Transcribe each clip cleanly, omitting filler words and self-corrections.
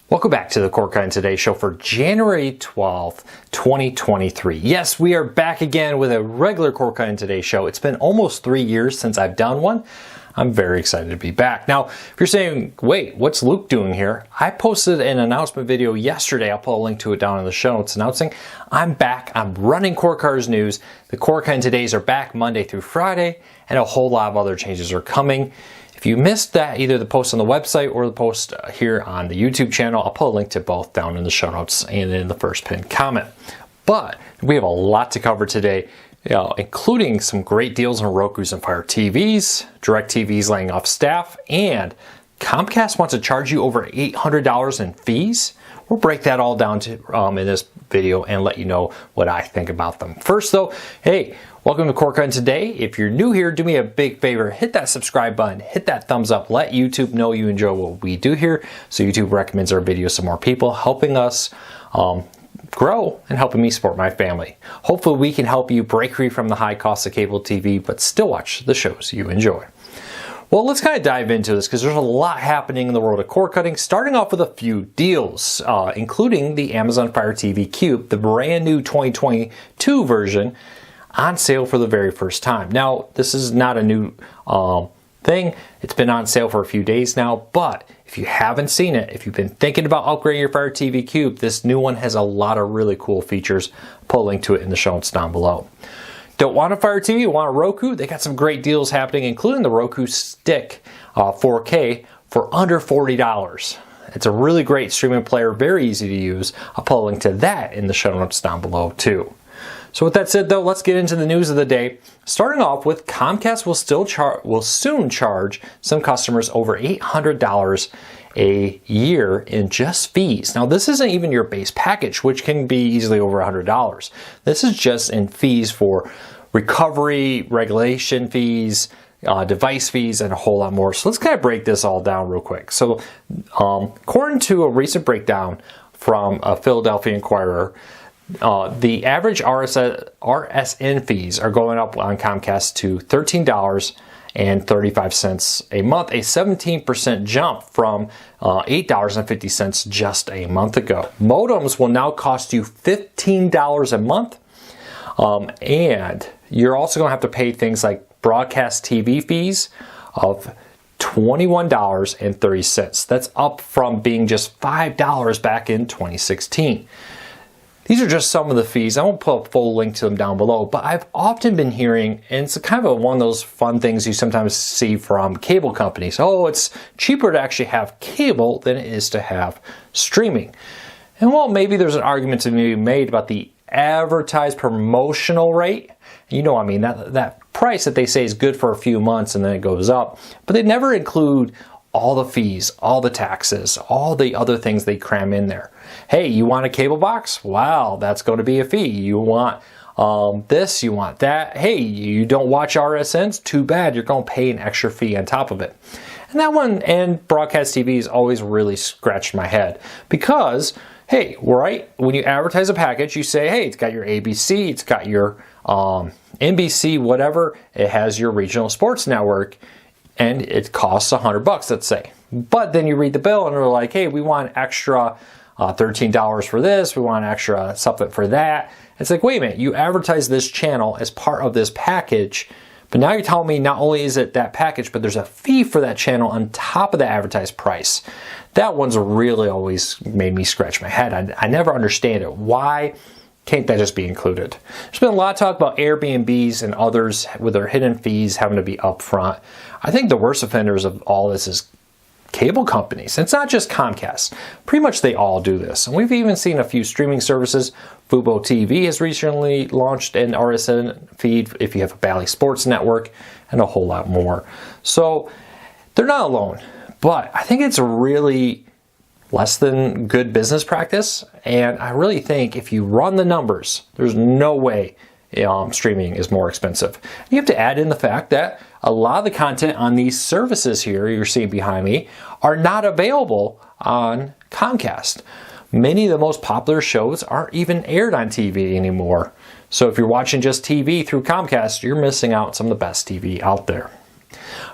Welcome back to the Core Cutting Today show for January 12th, 2023. Yes, we are back again with a regular Core Cutting Today show. It's been almost 3 years since I've done one. I'm very excited to be back. Now, if you're saying, wait, what's Luke doing here? I posted an announcement video yesterday. I'll put a link to it down in the show notes announcing I'm back. I'm running Core Cars News. The Core Cutting Todays are back Monday through Friday, and a whole lot of other changes are coming. If you missed that, either the post on the website or the post here on the YouTube channel, I'll put a link to both down in the show notes and in the first pinned comment. But we have a lot to cover today, including some great deals on Roku's and Fire TVs, DIRECTV's laying off staff, and Comcast wants to charge you over $800 in fees. We'll break that all down in this video and let you know what I think about them. First though, hey, welcome to Core Cutting Today. If you're new here, do me a big favor, hit that subscribe button, hit that thumbs up, let YouTube know you enjoy what we do here so YouTube recommends our videos to more people, helping us grow and helping me support my family. Hopefully we can help you break free from the high cost of cable TV, but still watch the shows you enjoy. Well, let's kind of dive into this because there's a lot happening in the world of cord cutting, starting off with a few deals, including the Amazon Fire TV Cube, the brand new 2022 version, on sale for the very first time. Now, this is not a new thing. It's been on sale for a few days now, but if you haven't seen it, if you've been thinking about upgrading your Fire TV Cube, this new one has a lot of really cool features. Put a link to it in the show notes down below. Don't want a Fire TV, want a Roku? They got some great deals happening, including the Roku Stick 4K for under $40. It's a really great streaming player, very easy to use. I'll put a link to that in the show notes down below too. So with that said though, let's get into the news of the day. Starting off with Comcast will soon charge some customers over $800 a year in just fees. Now this isn't even your base package, which can be easily over $100. This is just in fees for recovery, regulation fees, device fees, and a whole lot more. So let's kind of break this all down real quick. So according to a recent breakdown from a Philadelphia Inquirer, the average RSN fees are going up on Comcast to $13.35 a month, a 17% jump from $8.50 just a month ago. Modems will now cost you $15 a month, and you're also going to have to pay things like broadcast TV fees of $21.30. That's up from being just $5 back in 2016. These are just some of the fees. I won't put a full link to them down below, but I've often been hearing, and it's kind of one of those fun things you sometimes see from cable companies. Oh, it's cheaper to actually have cable than it is to have streaming. And well, maybe there's an argument to be made about the advertised promotional rate. You know what I mean, that price that they say is good for a few months and then it goes up. But they never include all the fees, all the taxes, all the other things they cram in there. Hey, you want a cable box? Wow, that's going to be a fee. You want this, you want that. Hey, you don't watch RSNs? Too bad, you're going to pay an extra fee on top of it. And that one, and broadcast TV, has always really scratched my head because, hey, right, when you advertise a package, you say, hey, it's got your ABC, it's got your NBC, whatever, it has your regional sports network, and it costs $100, let's say. But then you read the bill and they're like, hey, we want extra $13 for this, we want extra something for that. It's like, wait a minute, you advertise this channel as part of this package, but now you're telling me not only is it that package, but there's a fee for that channel on top of the advertised price. That one's really always made me scratch my head. I never understand it. Why can't that just be included? There's been a lot of talk about Airbnbs and others with their hidden fees having to be upfront. I think the worst offenders of all this is cable companies. It's not just Comcast. Pretty much they all do this. And we've even seen a few streaming services. Fubo TV has recently launched an RSN feed if you have a Bally Sports network, and a whole lot more. So they're not alone. But I think it's really less than good business practice. And I really think if you run the numbers, there's no way streaming is more expensive. You have to add in the fact that a lot of the content on these services here you're seeing behind me are not available on Comcast. Many of the most popular shows aren't even aired on TV anymore. So if you're watching just TV through Comcast, you're missing out on some of the best TV out there.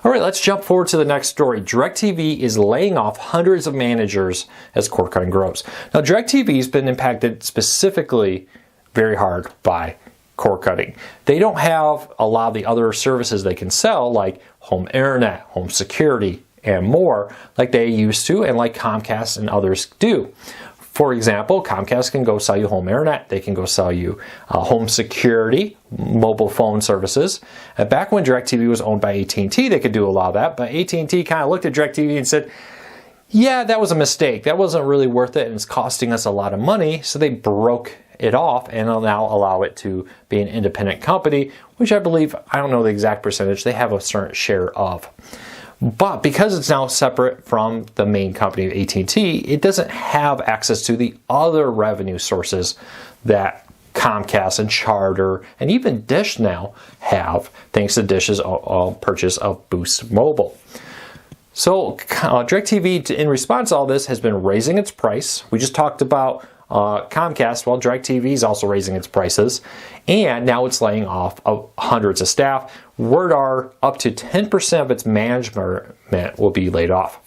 All right, let's jump forward to the next story. DIRECTV is laying off hundreds of managers as cord cutting grows. Now, DIRECTV has been impacted specifically very hard by cord cutting. They don't have a lot of the other services they can sell, like home internet, home security, and more, like they used to, and like Comcast and others do. For example, Comcast can go sell you home internet. They can go sell you home security, mobile phone services. And back when DIRECTV was owned by AT&T, they could do a lot of that. But AT&T kind of looked at DIRECTV and said, yeah, that was a mistake. That wasn't really worth it, and it's costing us a lot of money. So they broke it off and will now allow it to be an independent company, which I believe, I don't know the exact percentage, they have a certain share of. But because it's now separate from the main company of AT&T, it doesn't have access to the other revenue sources that Comcast and Charter and even Dish now have, thanks to Dish's purchase of Boost Mobile. So DIRECTV, in response to all this, has been raising its price. We just talked about Comcast. Well, DIRECTV is also raising its prices, and now it's laying off hundreds of staff. Word are up to 10% of its management will be laid off.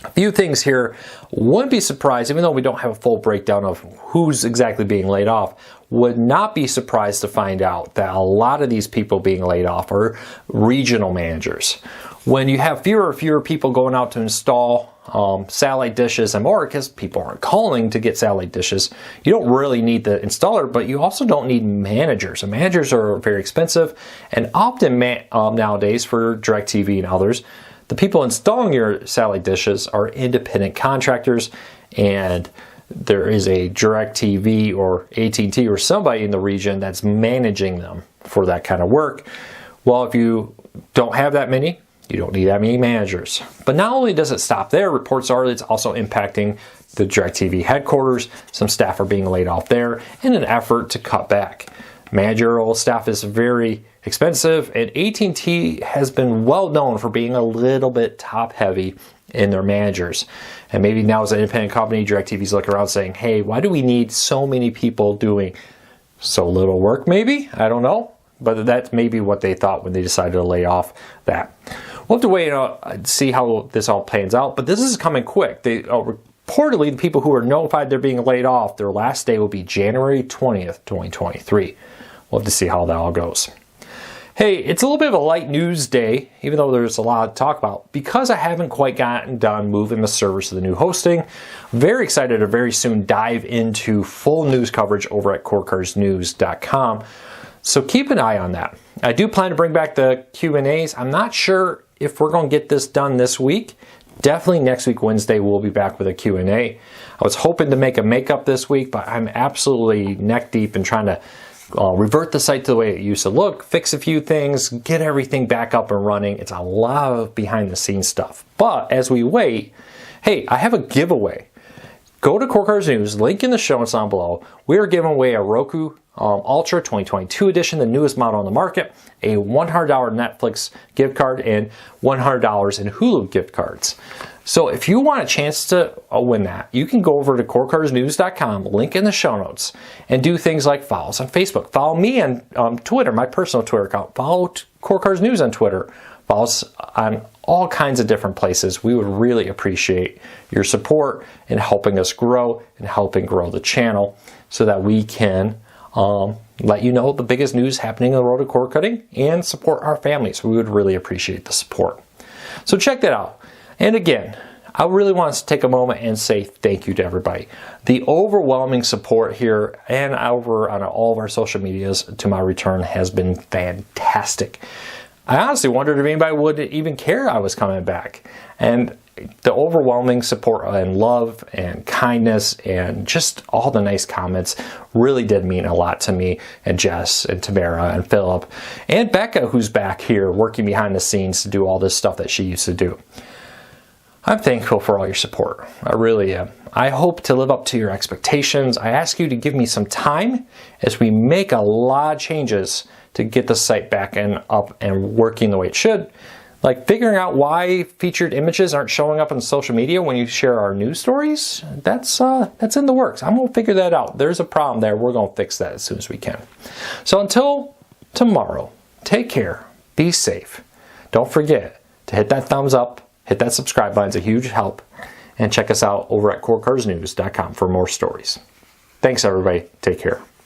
A few things here. Wouldn't be surprised, even though we don't have a full breakdown of who's exactly being laid off, would not be surprised to find out that a lot of these people being laid off are regional managers. When you have fewer and fewer people going out to install satellite dishes and more, because people aren't calling to get satellite dishes, you don't really need the installer, but you also don't need managers. And managers are very expensive, and often nowadays for DIRECTV and others, the people installing your satellite dishes are independent contractors, and there is a DIRECTV or AT&T or somebody in the region that's managing them for that kind of work. Well, if you don't have that many, you don't need that many managers. But not only does it stop there, reports are it's also impacting the DIRECTV headquarters. Some staff are being laid off there in an effort to cut back. Managerial staff is very expensive, and AT&T has been well known for being a little bit top heavy in their managers. And maybe now as an independent company, DIRECTV's looking around saying, hey, why do we need so many people doing so little work maybe? I don't know. But that's maybe what they thought when they decided to lay off that. We'll have to wait and see how this all pans out. But this is coming quick. Reportedly, the people who are notified they're being laid off, their last day will be January 20th, 2023. We'll have to see how that all goes. Hey, it's a little bit of a light news day, even though there's a lot to talk about. Because I haven't quite gotten done moving the servers to the new hosting, I'm very excited to very soon dive into full news coverage over at CordCardsNews.com. So keep an eye on that. I do plan to bring back the Q&As. I'm not sure if we're going to get this done this week. Definitely next week, Wednesday, we'll be back with a Q&A. I was hoping to make a makeup this week, but I'm absolutely neck deep in trying to revert the site to the way it used to look, fix a few things, get everything back up and running. It's a lot of behind the scenes stuff. But as we wait, hey, I have a giveaway. Go to Cord Cards News, link in the show notes down below. We are giving away a Roku Ultra 2022 edition, the newest model on the market, a $100 Netflix gift card, and $100 in Hulu gift cards. So if you want a chance to win that, you can go over to CordCardsNews.com, link in the show notes, and do things like follow us on Facebook. Follow me on Twitter, my personal Twitter account. Follow Cord Cards News on Twitter. Follow us on all kinds of different places. We would really appreciate your support in helping us grow and helping grow the channel so that we can let you know the biggest news happening in the world of cord cutting and support our families. We would really appreciate the support. So check that out. And again, I really want to take a moment and say thank you to everybody. The overwhelming support here and over on all of our social medias to my return has been fantastic. I honestly wondered if anybody would even care I was coming back. And the overwhelming support and love and kindness and just all the nice comments really did mean a lot to me and Jess and Tamara and Philip and Becca, who's back here working behind the scenes to do all this stuff that she used to do. I'm thankful for all your support. I really am. I hope to live up to your expectations. I ask you to give me some time as we make a lot of changes to get the site back and up and working the way it should. Like figuring out why featured images aren't showing up on social media when you share our news stories, that's in the works. I'm going to figure that out. There's a problem there. We're going to fix that as soon as we can. So until tomorrow, take care, be safe. Don't forget, to hit that thumbs up, hit that subscribe button. It's a huge help. And check us out over at corecarsnews.com for more stories. Thanks, everybody. Take care.